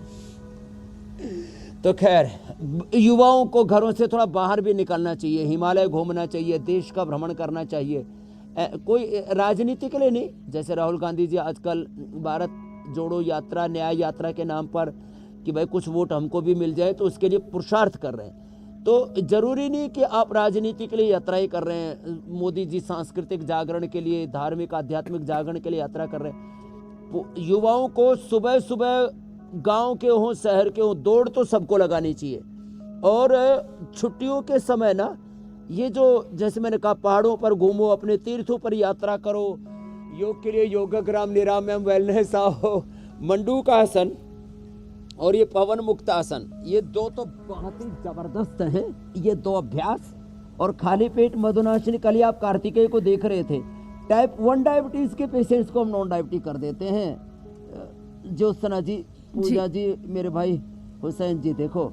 तो खैर, युवाओं को घरों से थोड़ा बाहर भी निकलना चाहिए, हिमालय घूमना चाहिए, देश का भ्रमण करना चाहिए। कोई राजनीति के लिए नहीं, जैसे राहुल गांधी जी आजकल भारत जोड़ो यात्रा, न्याय यात्रा के नाम पर कि भाई कुछ वोट हमको भी मिल जाए, तो उसके लिए पुरुषार्थ कर रहे हैं। तो जरूरी नहीं कि आप राजनीति के लिए यात्रा ही कर रहे हैं। मोदी जी सांस्कृतिक जागरण के लिए, धार्मिक आध्यात्मिक जागरण के लिए यात्रा कर रहे हैं। युवाओं को सुबह सुबह गांव के हों, शहर के हों, दौड़ तो सबको लगानी चाहिए। और छुट्टियों के समय ना, ये जो जैसे मैंने कहा, पहाड़ों पर घूमो, अपने तीर्थों पर यात्रा करो, योग के लिए योगाग्राम, निरामयम, वेलनेस आओ, मंडूक आसन और ये पवन मुक्त आसन, ये 2 तो बहुत ही जबरदस्त हैं। ये 2 अभ्यास और खाली पेट मधुनाशिनी, कल ही आप कार्तिकेय को देख रहे थे, टाइप 1 डायबिटीज के पेशेंट्स को हम नॉन डायबिटीज कर देते हैं। ज्योत्सना जी, पूजा जी, मेरे भाई हुसैन जी, देखो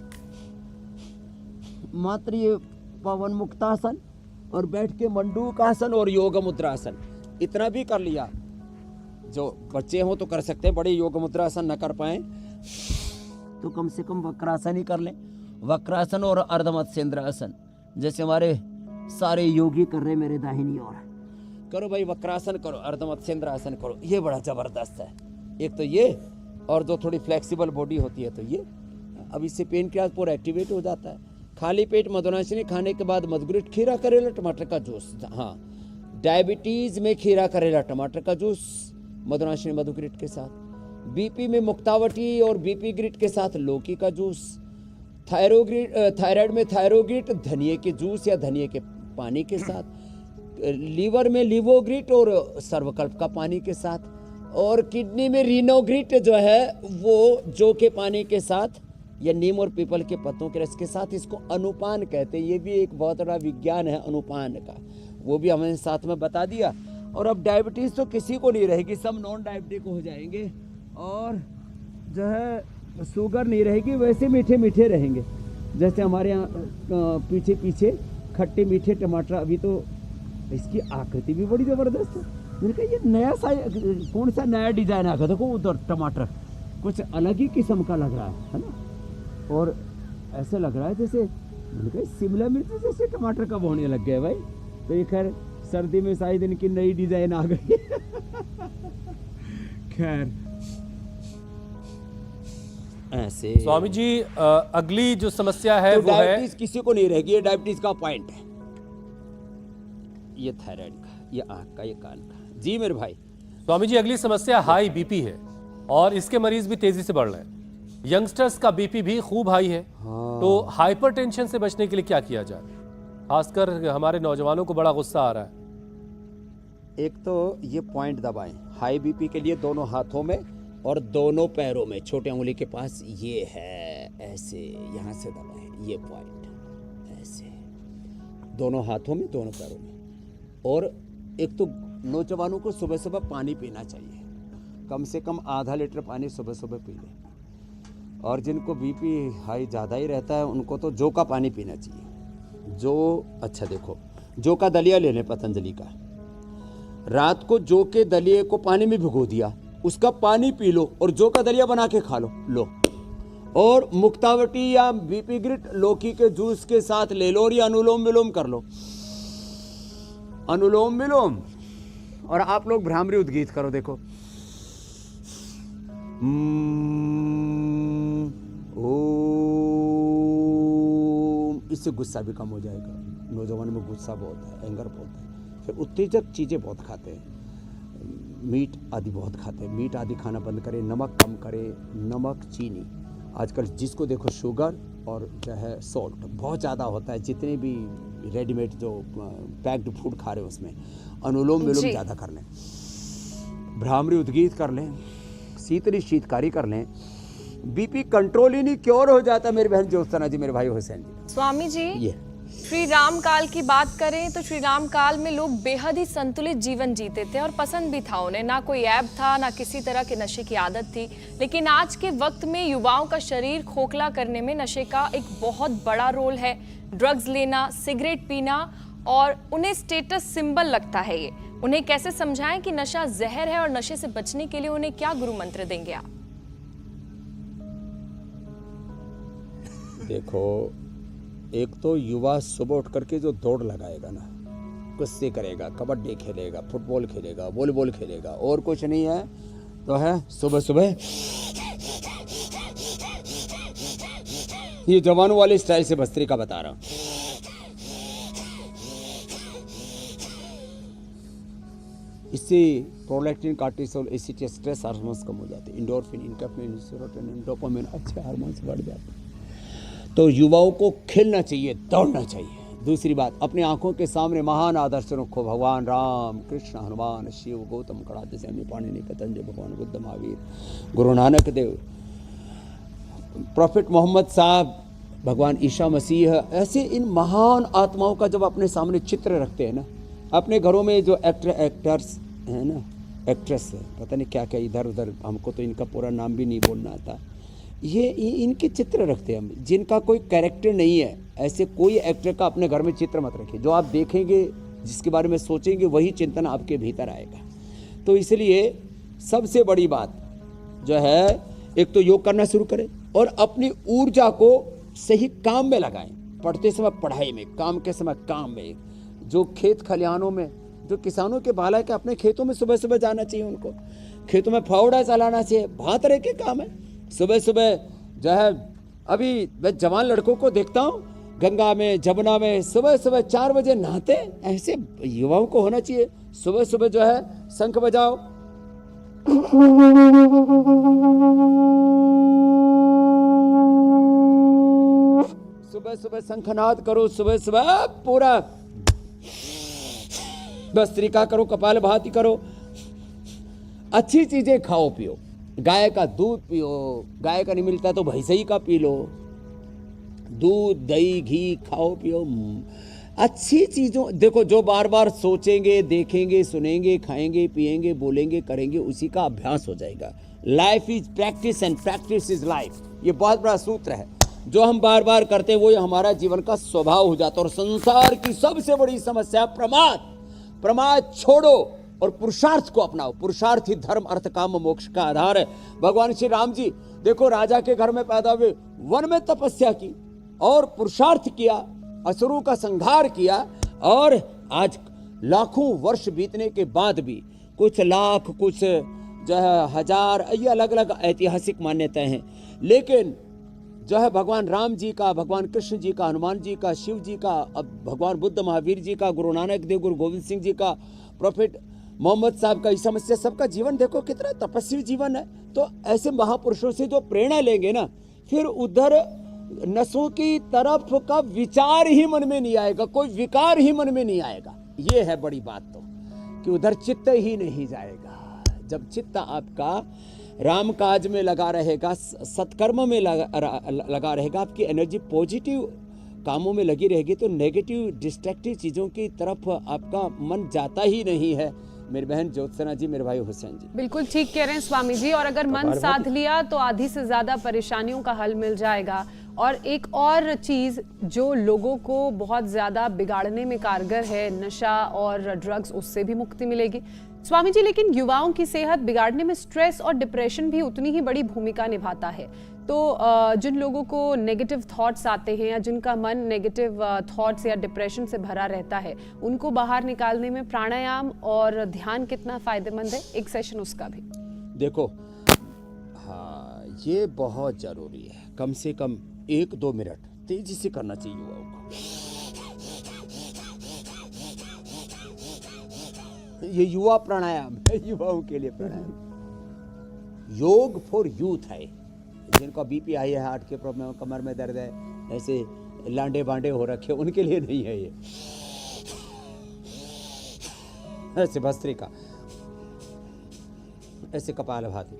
मात्र ये पवन मुक्तासन और बैठ के मंडूक आसन और योग मुद्रासन, इतना भी कर लिया। जो बच्चे हों तो कर सकते हैं, बड़े योग मुद्रासन न कर पाए तो कम से कम वक्रासन ही कर लें। वक्रासन और अर्धमत्स्येंद्रासन, जैसे हमारे सारे योगी कर रहे मेरे दाहिनी ओर, करो भाई, वक्रासन करो, अर्धमत्स्येंद्रासन करो, ये बड़ा जबरदस्त है। एक तो ये, और जो थोड़ी फ्लेक्सिबल बॉडी होती है तो ये, अब इससे पेन क्रियाज पूरा एक्टिवेट हो जाता है। खाली पेट मधुनाशिनी खाने के बाद मधुग्रिट, खीरा करेला टमाटर का जूस, हाँ डायबिटीज में खीरा करेला टमाटर का जूस मधुनाशिनी मधुग्रिट के साथ, बीपी में मुक्तावटी और बीपी ग्रिट के साथ लौकी का जूस, थायराइड में थायरोग्रिट धनिए के जूस या धनिए के पानी के साथ, लीवर में लिवोग्रिट और सर्वकल्प का पानी के साथ, और किडनी में रीनोग्रिट जो है वो जौ के पानी के साथ या नीम और पीपल के पत्तों के रस के साथ। इसको अनुपान कहते हैं, ये भी एक बहुत बड़ा विज्ञान है अनुपान का, वो भी हमने साथ में बता दिया। और अब डायबिटीज़ तो किसी को नहीं रहेगी, सब नॉन डायबिटिक हो जाएंगे, और जो है शुगर नहीं रहेगी, वैसे मीठे मीठे रहेंगे। जैसे हमारे यहाँ पीछे पीछे खट्टे मीठे टमाटर, अभी तो इसकी आकृति भी बड़ी ज़बरदस्त है। मैंने कहा ये नया सा कौन सा नया डिजाइन आ गया, देखो उधर टमाटर कुछ अलग ही किस्म का लग रहा है ना, और ऐसे लग रहा है जैसे, मैंने कहा शिमला मिर्च जैसे टमाटर कब होने लग गए भाई। तो ये खैर सर्दी में शायद इनकी नई डिजाइन आ गई। खैर ऐसे स्वामी जी, अगली जो समस्या है तो वो है, डायबिटीज किसी को नहीं रहेगी, ये डायबिटीज का पॉइंट है, ये थायराइड का, ये आँख का, ये कान का। जी मेरे भाई। स्वामी जी, अगली समस्या हाई बीपी है और इसके मरीज भी तेजी से बढ़ रहे हैं। यंगस्टर्स का बीपी भी खूब हाई है। तो हाइपरटेंशन से बचने के लिए क्या किया जाए? खासकर हमारे नौजवानों को बड़ा गुस्सा आ रहा है। एक तो ये पॉइंट दबाएं, हाई बीपी के लिए दोनों हाथों में और दोनों पैरों में, छोटे उंगली के पास ये है, ऐसे यहाँ से दबाएं, ये पॉइंट ऐसे, दोनों हाथों में दोनों पैरों में। और एक तो नौजवानों को सुबह सुबह पानी पीना चाहिए, कम से कम आधा लीटर पानी सुबह सुबह पी लें। और जिनको बीपी हाई ज़्यादा ही रहता है उनको तो जौ का पानी पीना चाहिए। जौ, अच्छा देखो, जौ का दलिया ले लें पतंजलि का, रात को जौ के दलिए को पानी में भिगो दिया, उसका पानी पी लो और जौ का दलिया बना के खा लो। और मुक्तावटी या बीपी ग्रिट लौकी के जूस के साथ ले लो और ये अनुलोम विलोम कर लो, अनुलोम विलोम। और आप लोग भ्रामरी उद्गीत करो, देखो ओम, इससे गुस्सा भी कम हो जाएगा। नौजवान में गुस्सा बहुत है, एंगर बहुत है। फिर उत्तेजक चीज़ें बहुत खाते हैं, मीट आदि बहुत खाते हैं, मीट आदि खाना बंद करें, नमक कम करें, नमक चीनी। आजकल जिसको देखो शुगर और जो है सॉल्ट बहुत ज़्यादा होता है, जितने भी रेडीमेड जो पैक्ड फूड खा रहे हो उसमें अनुलोम विलोम ज़्यादा कर लें, भ्रामरी उद्गीत कर लें, शीतली शीतकारी कर लें, बीपी कंट्रोल ही नहीं क्योर हो जाता। मेरी बहन ज्योत्सना जी, मेरे भाई हुसैन जी। स्वामी जी, ये श्री राम काल की बात करें तो श्री राम काल में लोग बेहद ही संतुलित जीवन जीते थे और पसंद भी था उन्हें, ना कोई ऐब था, ना किसी तरह के नशे की आदत थी। लेकिन आज के वक्त में युवाओं का शरीर खोखला करने में नशे का एक बहुत बड़ा रोल है। ड्रग्स लेना, सिगरेट पीना और उन्हें स्टेटस सिंबल लगता है ये। उन्हें कैसे समझाएं कि नशा जहर है और नशे से बचने के लिए उन्हें क्या गुरु मंत्र देंगे आप? देखो, एक तो युवा सुबह उठ करके जो दौड़ लगाएगा ना, कुश्ती करेगा, कबड्डी खेलेगा, फुटबॉल खेलेगा, वॉलीबॉल खेलेगा, और कुछ नहीं है तो है सुबह सुबह ये जवानों वाले स्टाइल से भस्त्रिका बता रहा हूं। इससे प्रोलैक्टिन, कार्टिसोल, एसिटी, स्ट्रेस हार्मोन्स कम हो जाते हैं, इंडोर्फिन, इनकेफ्रिन, सेरोटोनिन, डोपामिन, अच्छे हार्मोन्स बढ़ जाते हैं। तो युवाओं को खेलना चाहिए, दौड़ना चाहिए। दूसरी बात, अपनी आंखों के सामने महान आदर्श रखो, भगवान राम, कृष्ण, हनुमान, शिव, गौतम, कड़ाते से पाणिनि, पतंजलि, भगवान बुद्ध, महावीर, गुरु नानक देव, प्रॉफिट मोहम्मद साहब, भगवान ईसा मसीह, ऐसे इन महान आत्माओं का जब अपने सामने चित्र रखते हैं ना, अपने घरों में जो एक्टर्स हैं ना, एक्ट्रेस है, पता नहीं क्या क्या इधर उधर, हमको तो इनका पूरा नाम भी नहीं बोलना आता, ये इनके चित्र रखते हैं हम, जिनका कोई कैरेक्टर नहीं है। ऐसे कोई एक्टर का अपने घर में चित्र मत रखिए। जो आप देखेंगे, जिसके बारे में सोचेंगे, वही चिंतन आपके भीतर आएगा। तो इसलिए सबसे बड़ी बात जो है, एक तो योग करना शुरू करें और अपनी ऊर्जा को सही काम में लगाएं। पढ़ते समय पढ़ाई में, काम के समय काम में। जो खेत खलिहानों में, जो किसानों के बाला के अपने खेतों में सुबह सुबह जाना चाहिए, उनको खेतों में फावड़ा चलाना चाहिए, बहुत तरह के काम है। सुबह सुबह जो है, अभी मैं जवान लड़कों को देखता हूँ गंगा में, जमुना में सुबह सुबह 4 बजे नहाते। ऐसे युवाओं को होना चाहिए। सुबह सुबह जो है शंख बजाओ, सुबह सुबह शंखनाद करो, सुबह सुबह पूरा भस्त्रिका करो, कपालभाति करो, अच्छी चीजें खाओ पियो, गाय का दूध पियो, गाय का नहीं मिलता तो भैंसई का पी लो, दूध दही घी खाओ पियो, अच्छी चीज़ों। देखो, जो बार बार सोचेंगे, देखेंगे, सुनेंगे, खाएंगे, पिएंगे, बोलेंगे, करेंगे, उसी का अभ्यास हो जाएगा। Life is practice and practice is life, ये बहुत बड़ा सूत्र है। जो हम बार बार करते हैं वो हमारा जीवन का स्वभाव हो जाता है। और संसार की सबसे बड़ी समस्या प्रमाद। प्रमाद छोड़ो और पुरुषार्थ को अपनाओ। पुरुषार्थ ही धर्म, अर्थ, काम, मोक्ष का आधार है। भगवान श्री राम जी देखो, राजा के घर में पैदा हुए, वन में तपस्या की और पुरुषार्थ किया, असुरों का संहार किया, और आज लाखों वर्ष बीतने के बाद भी कुछ लाख, कुछ जो है हजार, ये अलग अलग ऐतिहासिक मान्यताएं हैं, लेकिन जो है भगवान राम जी का, भगवान कृष्ण जी का, हनुमान जी का, शिव जी का, अब भगवान बुद्ध महावीर जी का, गुरु नानक देव, गुरु गोविंद सिंह जी का, प्रॉफिट मोहम्मद साहब का, ईसा मसीह, सबका जीवन देखो कितना तपस्वी जीवन है। तो ऐसे महापुरुषों से जो प्रेरणा लेंगे ना, फिर उधर नशों की तरफ का विचार ही मन में नहीं आएगा, कोई विकार ही मन में नहीं आएगा। ये है बड़ी बात। कि उधर चित्त ही नहीं जाएगा। जब चित्त आपका राम काज में लगा रहेगा, सत्कर्म में लगा रहेगा, आपकी एनर्जी पॉजिटिव कामों में लगी रहेगी, तो नेगेटिव डिस्ट्रक्टिव चीज़ों की तरफ आपका मन जाता ही नहीं है। मेरी बहन ज्योत्सना जी, मेरे भाई हुसैन जी, बिल्कुल ठीक कह रहे हैं स्वामी जी। और अगर मन साध लिया तो आधी से ज्यादा परेशानियों का हल मिल जाएगा। और एक और चीज जो लोगों को बहुत ज्यादा बिगाड़ने में कारगर है, नशा और ड्रग्स, उससे भी मुक्ति मिलेगी स्वामी जी। लेकिन युवाओं की सेहत बिगाड़ने में स्ट्रेस और डिप्रेशन भी उतनी ही बड़ी भूमिका निभाता है। तो जिन लोगों को नेगेटिव थॉट्स आते हैं या जिनका मन नेगेटिव थॉट्स या डिप्रेशन से भरा रहता है, उनको बाहर निकालने में प्राणायाम और ध्यान कितना फायदेमंद है, एक सेशन उसका भी देखो। हाँ, ये बहुत जरूरी है। कम से कम 1-2 मिनट तेजी से करना चाहिए युवाओं को। ये युवा प्राणायाम है, युवाओं के लिए प्राणायाम। योग फॉर यूथ है। जिनका बीपी हाई है, हार्ट के प्रॉब्लम, कमर में दर्द है, ऐसे लांडे बांडे हो रखे, उनके लिए नहीं है ये। ऐसे भस्त्रिका, ऐसे कपालभाति,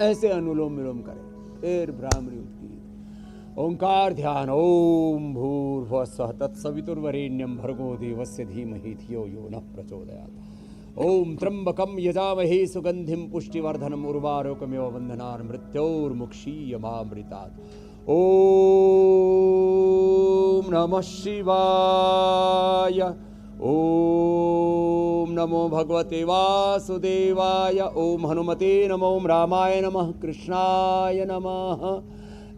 ऐसे अनुलोम विलोम करें। फिर भ्रामरी उठती, ओंकार ध्यान। ओम भूर्भुवः स्वः तत्सवितुर्वरेण्यं भर्गो देवस्य धीमहि धियो यो नः प्रचोदयात्। ओम त्र्यंबकं यजामहे सुगंधिं पुष्टिवर्धनम् उर्वारुकमिव बन्धनान् मृत्योर्मुक्षीयमामृतात्। ओम नमः शिवाय। ओम नमो भगवते वासुदेवाय। ओम हनुमते नमो। ओम रामाय नमः, कृष्णाय नमः।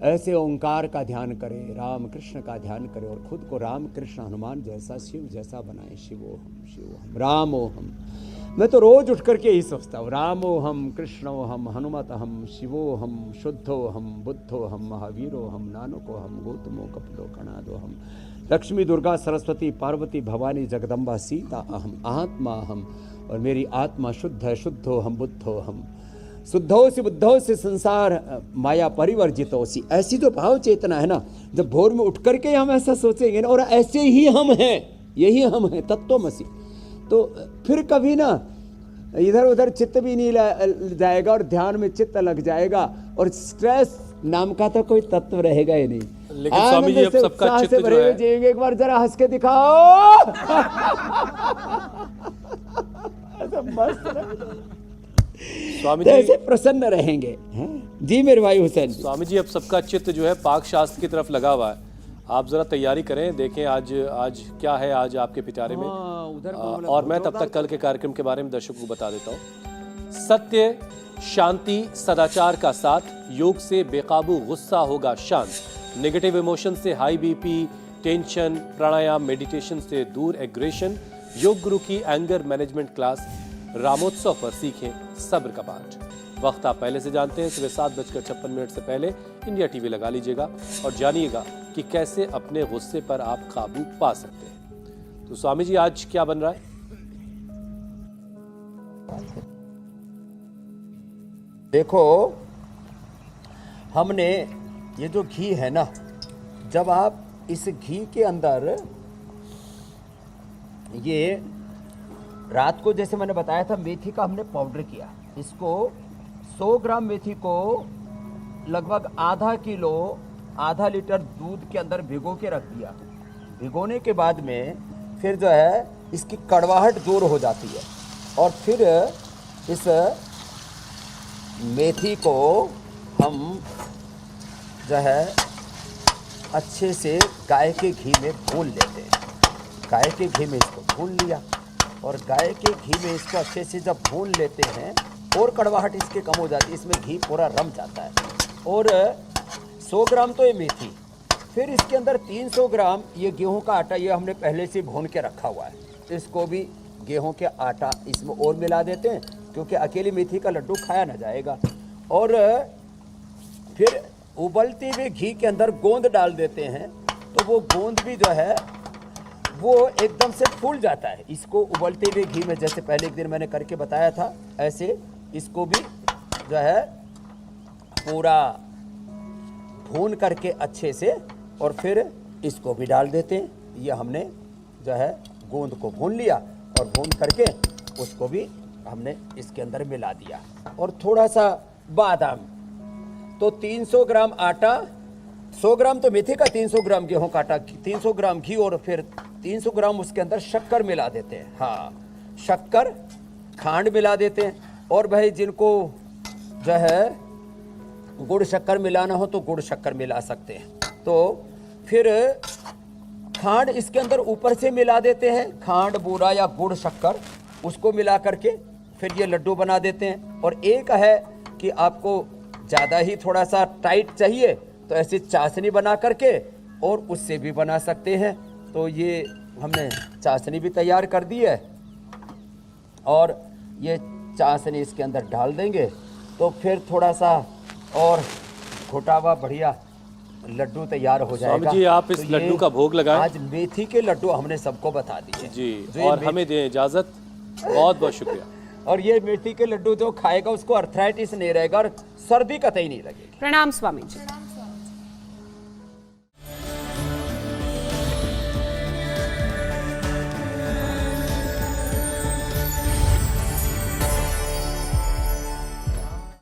ऐसे ओंकार का ध्यान करें, राम कृष्ण का ध्यान करें और खुद को राम कृष्ण हनुमान जैसा, शिव जैसा बनाएं। शिवोहम शिवोहम रामोहम। मैं तो रोज उठ करके यही सोचता हूँ, रामोहम कृष्णोहम हनुमतहम शिवोहम शुद्धोहम बुद्धोहम महावीरोहम नानकोहम गौतमो कपिलो कणादोहम लक्ष्मी दुर्गा सरस्वती पार्वती भवानी जगदम्बा सीता अहम आत्मा अहम। और मेरी आत्मा शुद्ध है, शुद्धोहम बुद्धोहम। शुद्धो से बुद्धो से संसार माया परिवर्जितो सी। ऐसी जो भाव चेतना है ना, जब भोर में उठ करके हम ऐसा सोचेंगे ना, और ऐसे ही हम हैं, यही हम हैं, तत्वमसि, तो फिर कभी ना इधर उधर चित्त भी नहीं जाएगा और ध्यान में चित्त लग जाएगा और स्ट्रेस नाम का तो कोई तत्व रहेगा ही नहीं। लेकिन स्वामी जी, अब सबका चित्त जो है, जिएंगे, एक बार जरा हंस के दिखाओ। मस्त स्वामी जी, ऐसे प्रसन्न रहेंगे। जी मेरे भाई हुसैन जी। स्वामी जी, अब सबका चित्त जो है पाक शास्त्र की तरफ लगा हुआ है। आप जरा तैयारी करें, देखें आज क्या है आज आपके पिटारे में। और मैं तब तक कल के कार्यक्रम के बारे में दर्शकों को बता देता हूँ। सत्य, शांति, सदाचार का साथ। योग से बेकाबू गुस्सा होगा शांत। नेगेटिव इमोशन से हाई बीपी, टेंशन, प्राणायाम, मेडिटेशन से दूर एग्रेशन। योग गुरु की एंगर मैनेजमेंट क्लास रामोत्सव पर सीखें सब्र का पाठ। वक्त आप पहले से जानते हैं, सुबह 7:56 से पहले इंडिया टीवी लगा लीजिएगा और जानिएगा कि कैसे अपने गुस्से पर आप काबू पा सकते हैं। तो स्वामी जी, आज क्या बन रहा है? देखो, हमने ये जो घी है ना, जब आप इस घी के अंदर ये रात को, जैसे मैंने बताया था, मेथी का हमने पाउडर किया। इसको 100 ग्राम मेथी को लगभग आधा लीटर दूध के अंदर भिगो के रख दिया। भिगोने के बाद में फिर जो है इसकी कड़वाहट दूर हो जाती है और फिर इस मेथी को हम जो है अच्छे से गाय के घी में भून लेते हैं। गाय के घी में इसको भून लिया और गाय के घी में इसको अच्छे से जब भून लेते हैं और कड़वाहट इसके कम हो जाती है, इसमें घी पूरा रम जाता है। और 100 ग्राम तो ये मेथी, फिर इसके अंदर 300 ग्राम ये गेहूं का आटा, ये हमने पहले से भून के रखा हुआ है। इसको भी गेहूं के आटा इसमें और मिला देते हैं, क्योंकि अकेली मेथी का लड्डू खाया ना जाएगा। और फिर उबलते हुए घी के अंदर गोंद डाल देते हैं, तो वो गोंद भी जो है वो एकदम से फूल जाता है। इसको उबलते हुए घी में, जैसे पहले एक दिन मैंने करके बताया था, ऐसे इसको भी जो है पूरा भून करके अच्छे से, और फिर इसको भी डाल देते हैं। ये हमने जो है गोंद को भून लिया और भून करके उसको भी हमने इसके अंदर मिला दिया। और थोड़ा सा बादाम, तो 300 ग्राम आटा, 100 ग्राम तो मेथी का, 300 ग्राम गेहूं का आटा, 300 ग्राम घी, और फिर 300 ग्राम उसके अंदर शक्कर मिला देते हैं। हाँ, शक्कर, खांड मिला देते हैं। और भाई जिनको जो है गुड़ शक्कर मिलाना हो तो गुड़ शक्कर मिला सकते हैं। तो फिर खांड इसके अंदर ऊपर से मिला देते हैं, खांड, बूरा या गुड़ शक्कर, उसको मिला करके फिर ये लड्डू बना देते हैं। और एक है कि आपको ज़्यादा ही थोड़ा सा टाइट चाहिए तो ऐसी चाशनी बना करके और उससे भी बना सकते हैं। तो ये हमने चाशनी भी तैयार कर दी है, और ये चाशनी इसके अंदर डाल देंगे तो फिर थोड़ा सा और घुटा हुआ बढ़िया लड्डू तैयार हो जाएगा। स्वामी जी, आप इस तो लड्डू ये का भोग लगाएं। आज मेथी के लड्डू हमने सबको बता दिए जी, जो ये और हमें दें इजाजत। बहुत बहुत शुक्रिया। और ये मेथी के लड्डू जो खाएगा उसको अर्थराइटिस नहीं रहेगा और सर्दी कतई नहीं लगेगी। प्रणाम स्वामी जी।